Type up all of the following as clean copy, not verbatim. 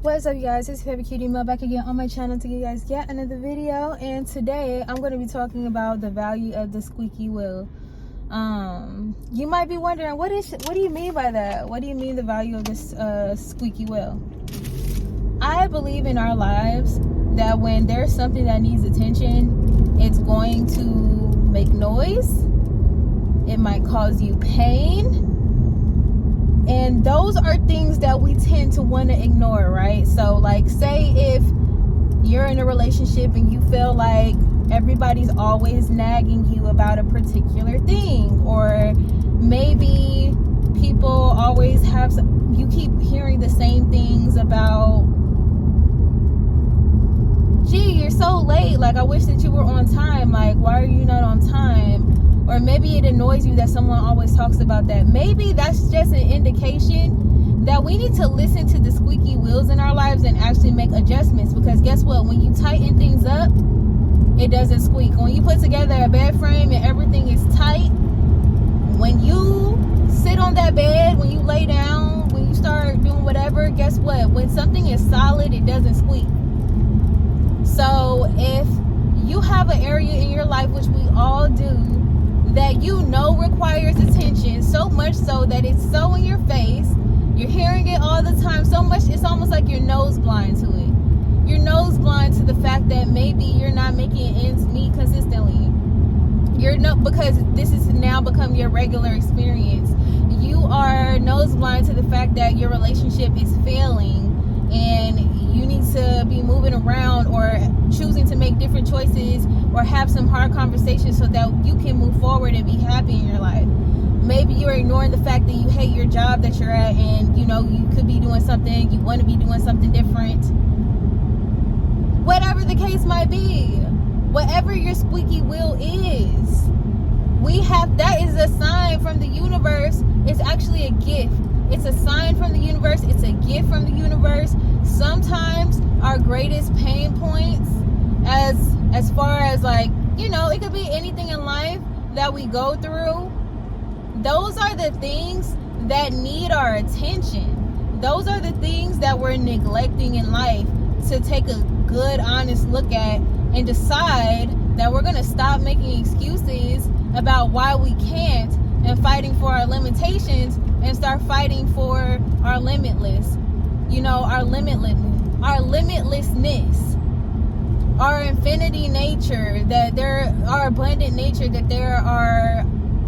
What's up, you guys? It's Baby Cutie Mo back again on my channel to give you guys yet another video. And today I'm going to be talking about the value of the squeaky wheel. You might be wondering, what do you mean by that? What do you mean the value of this squeaky wheel? I believe in our lives that when there's something that needs attention, it's going to make noise. It might cause you pain. And those are things that we tend to want to ignore, right? So like, say if you're in a relationship and you feel like everybody's always nagging you about a particular thing, or maybe people always have, you keep hearing the same things about, gee, you're so late, like I wish that you were on time, like why are you not on time? Or maybe it annoys you that someone always talks about that. Maybe that's just an indication that we need to listen to the squeaky wheels in our lives and actually make adjustments. Because guess what? When you tighten things up, it doesn't squeak. When you put together a bed frame and everything is tight, when you sit on that bed, when you lay down, when you start doing whatever, guess what? When something is solid, it doesn't squeak. So if you have an area in your life, which we all do, that you know requires attention, so much so that it's so in your face, you're hearing it all the time, so much it's almost like you're nose blind to it. You're nose blind to the fact that maybe you're not making ends meet consistently. You're not, because this has now become your regular experience. You are nose blind to the fact that your relationship is failing and you need to be moving around or choosing to make different choices or have some hard conversations so that you can move forward and be happy in your life. Maybe you're ignoring the fact that you hate your job that you're at, and you know you could be doing something, you want to be doing something different. Whatever the case might be, whatever your squeaky wheel is, that is a sign from the universe. It's actually a gift. It's a sign from the universe. It's a gift from the universe. Sometimes our greatest pain points, as far as like, you know, it could be anything in life that we go through, those are the things that need our attention. Those are the things that we're neglecting in life to take a good, honest look at and decide that we're going to stop making excuses about why we can't and fighting for our limitations and start fighting for our limitless, you know, our limitlessness, our infinity nature, that our abundant nature, that there are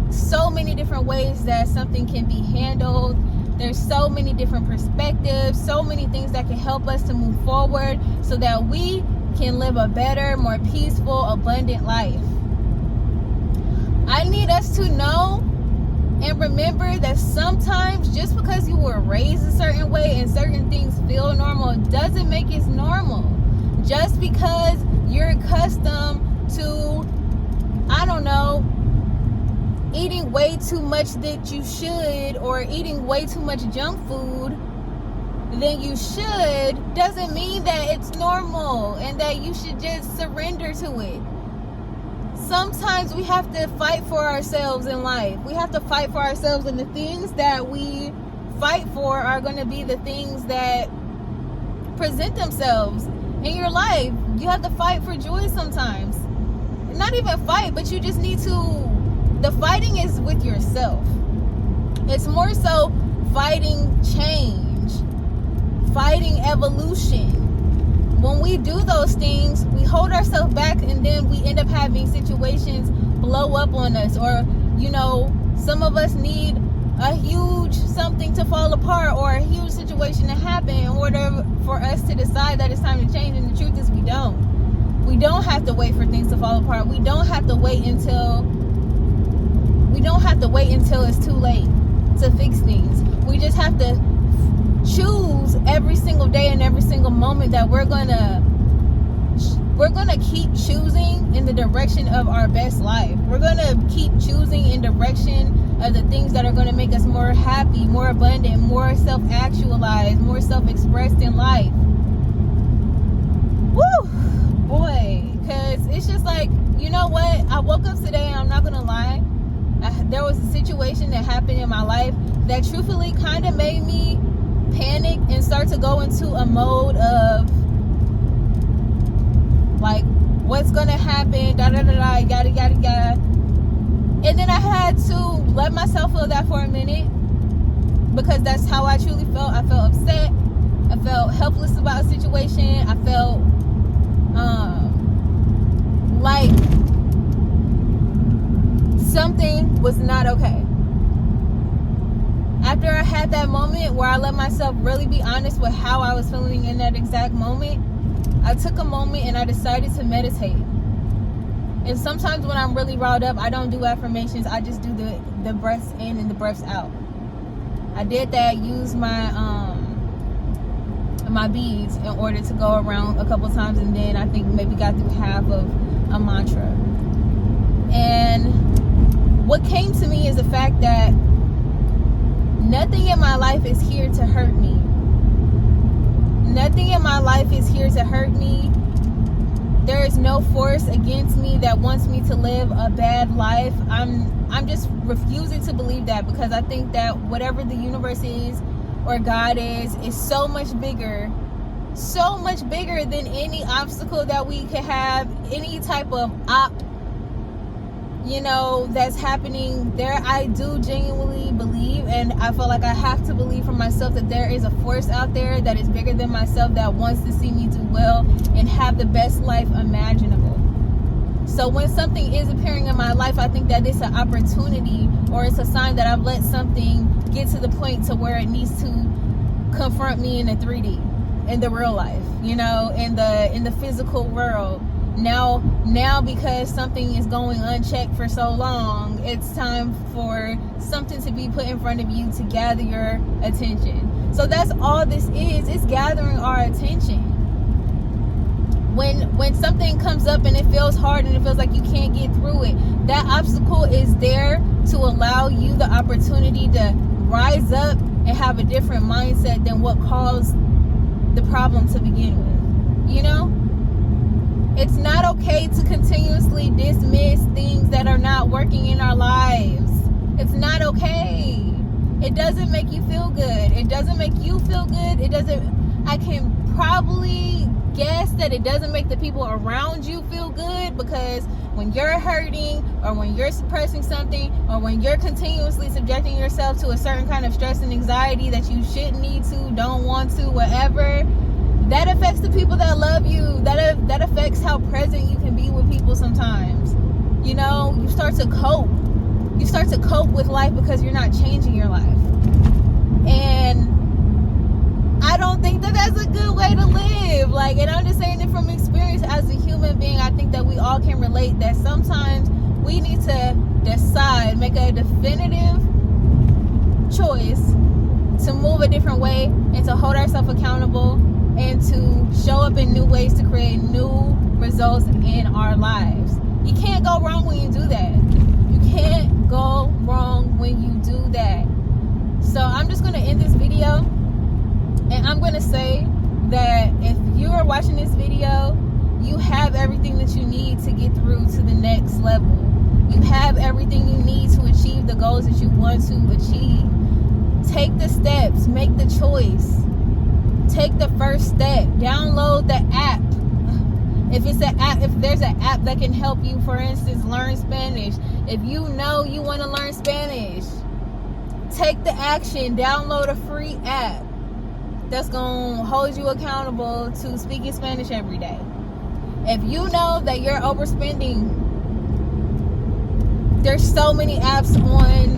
so many different ways that something can be handled. There's so many different perspectives, so many things that can help us to move forward so that we can live a better, more peaceful, abundant life. I need us to know and remember that sometimes just because you were raised a certain way and certain things feel normal doesn't make it normal. Just because you're accustomed to, I don't know, eating way too much that you should, or eating way too much junk food than you should, doesn't mean that it's normal and that you should just surrender to it. Sometimes we have to fight for ourselves in life. We have to fight for ourselves, and the things that we fight for are going to be the things that present themselves in your life. You have to fight for joy sometimes. Not even fight, but you just need to, the fighting is with yourself. It's more so fighting change, fighting evolution. When we do those things, we hold ourselves back, and then we end up having situations blow up on us. Or, you know, some of us need a huge something to fall apart or a huge situation to happen in order for us to decide that it's time to change. And the truth is, we don't. We don't have to wait for things to fall apart. We don't have to wait until it's too late to fix things. We just have to choose every single day and every single moment that we're gonna keep choosing in the direction of our best life. We're gonna keep choosing in direction of the things that are gonna make us more happy, more abundant, more self-actualized, more self-expressed in life. Woo, boy, because it's just like, you know what? I woke up today, and I'm not gonna lie, there was a situation that happened in my life that truthfully kind of made me panic and start to go into a mode of like, what's gonna happen, da da da da, yada yada yada. And then I had to let myself feel that for a minute, because that's how I truly felt. I felt upset. I felt helpless about a situation. I felt like something was not okay. After I had that moment where I let myself really be honest with how I was feeling in that exact moment, I took a moment and I decided to meditate. And sometimes when I'm really riled up, I don't do affirmations. I just do the breaths in and the breaths out. I did that, used my beads in order to go around a couple times, and then I think maybe got through half of a mantra. And what came to me is the fact that nothing in my life is here to hurt me. Nothing in my life is here to hurt me. There is no force against me that wants me to live a bad life. I'm just refusing to believe that, because I think that whatever the universe is or God is so much bigger than any obstacle that we could have, any type of that's happening there. I do genuinely believe, and I feel like I have to believe for myself, that there is a force out there that is bigger than myself, that wants to see me do well and have the best life imaginable. So when something is appearing in my life, I think that it's an opportunity, or it's a sign that I've let something get to the point to where it needs to confront me in the 3D, in the real life, in the physical world. Now because something is going unchecked for so long, it's time for something to be put in front of you to gather your attention. So that's all this is. It's gathering our attention. When something comes up and it feels hard and it feels like you can't get through it, that obstacle is there to allow you the opportunity to rise up and have a different mindset than what caused the problem to begin with. It's not okay to continuously dismiss things that are not working in our lives. It's not okay. It doesn't make you feel good. It doesn't make you feel good. I can probably guess that it doesn't make the people around you feel good, because when you're hurting, or when you're suppressing something, or when you're continuously subjecting yourself to a certain kind of stress and anxiety that you shouldn't need to, don't want to, whatever, that affects the people that love you. That affects how present you can be with people sometimes. You start to cope. You start to cope with life because you're not changing your life. And I don't think that that's a good way to live. And I'm just saying it from experience as a human being. I think that we all can relate that sometimes we need to decide, make a definitive choice to move a different way and to hold ourselves accountable and to show up in new ways to create new results in our lives. You can't go wrong when you do that. You can't go wrong when you do that. So I'm just going to end this video, and I'm going to say that if you are watching this video, you have everything that you need to get through to the next level. You have everything you need to achieve the goals that you want to achieve. Take the steps, make the choice. Take the first step. Download the app. If there's an app that can help you, for instance, learn Spanish. If you want to learn Spanish, take the action. Download a free app that's going to hold you accountable to speaking Spanish every day. If you know that you're overspending, there's so many apps on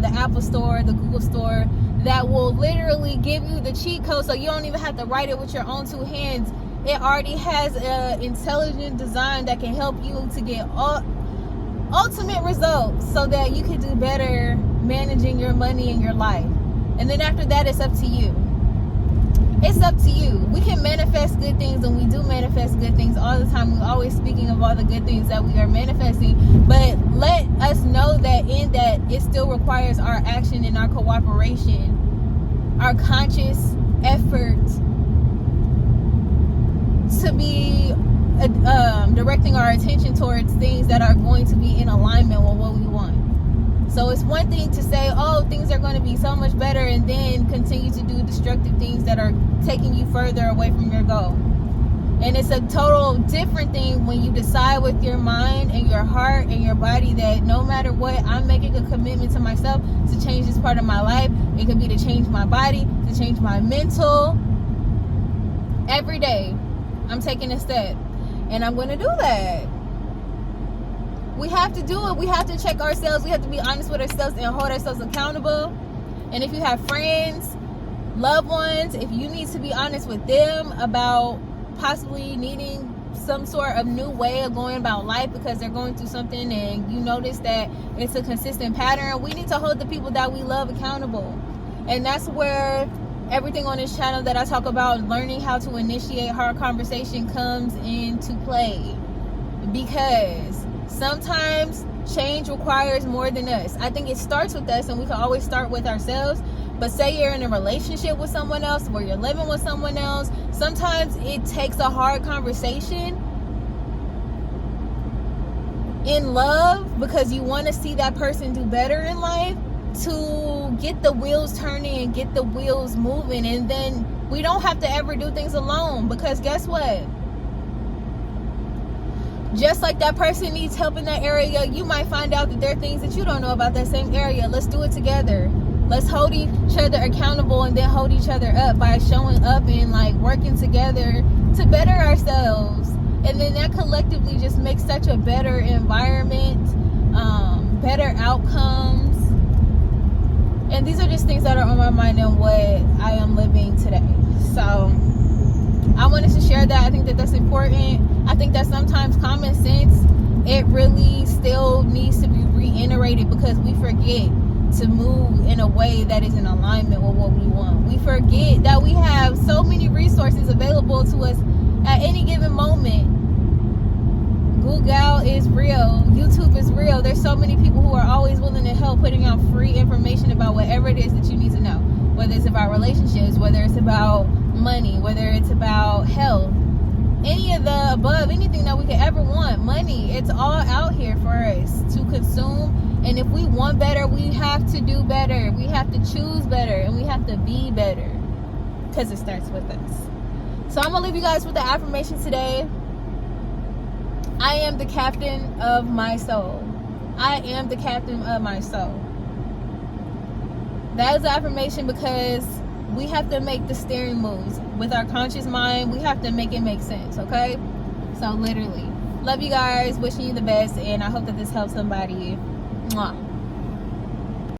the Apple Store, the Google Store, that will literally give you the cheat code, so you don't even have to write it with your own two hands. It already has an intelligent design that can help you to get ultimate results, so that you can do better managing your money in your life. And then after that, it's up to you. It's up to you. We can manifest good things, and we do manifest good things all the time. We're always speaking of all the good things that we are manifesting, but let us know that in that it still requires our action and our cooperation, our conscious effort to be directing our attention towards things that are going to be in alignment with what we want. So it's one thing to say, oh, things are going to be so much better, and then continue to do destructive things that are taking you further away from your goal. And it's a total different thing when you decide with your mind and your heart and your body that no matter what, I'm making a commitment to myself to change this part of my life. It could be to change my body, to change my mental. Every day, I'm taking a step. And I'm going to do that. We have to do it. We have to check ourselves. We have to be honest with ourselves and hold ourselves accountable. And if you have friends, loved ones, if you need to be honest with them about possibly needing some sort of new way of going about life because they're going through something and you notice that it's a consistent pattern, we need to hold the people that we love accountable. And that's where everything on this channel that I talk about, learning how to initiate hard conversation, comes into play. Because sometimes change requires more than us. I think it starts with us, and we can always start with ourselves. But say you're in a relationship with someone else, or you're living with someone else, sometimes it takes a hard conversation in love because you want to see that person do better in life to get the wheels turning and get the wheels moving. And then we don't have to ever do things alone, because guess what? Just like that person needs help in that area, you might find out that there are things that you don't know about that same area. Let's do it together. Let's hold each other accountable and then hold each other up by showing up and like working together to better ourselves. And then that collectively just makes such a better environment, better outcomes. And these are just things that are on my mind and what I am living today. So I wanted to share that. I think that that's important. I think that sometimes common sense, it really still needs to be reiterated because we forget to move in a way that is in alignment with what we want. We forget that we have so many resources available to us at any given moment. Google is real. YouTube is real. There's so many people who are always willing to help, putting out free information about whatever it is that you need to know. Whether it's about relationships, whether it's about money, whether it's about health, any of the above, anything that we could ever want, money, it's all out here for us to consume. And if we want better, we have to do better. We have to choose better, and we have to be better, because it starts with us. So I'm going to leave you guys with the affirmation today. I am the captain of my soul. I am the captain of my soul. That is the affirmation because we have to make the steering moves with our conscious mind. We have to make it make sense, okay? So literally, love you guys, wishing you the best, and I hope that this helps somebody. Mwah.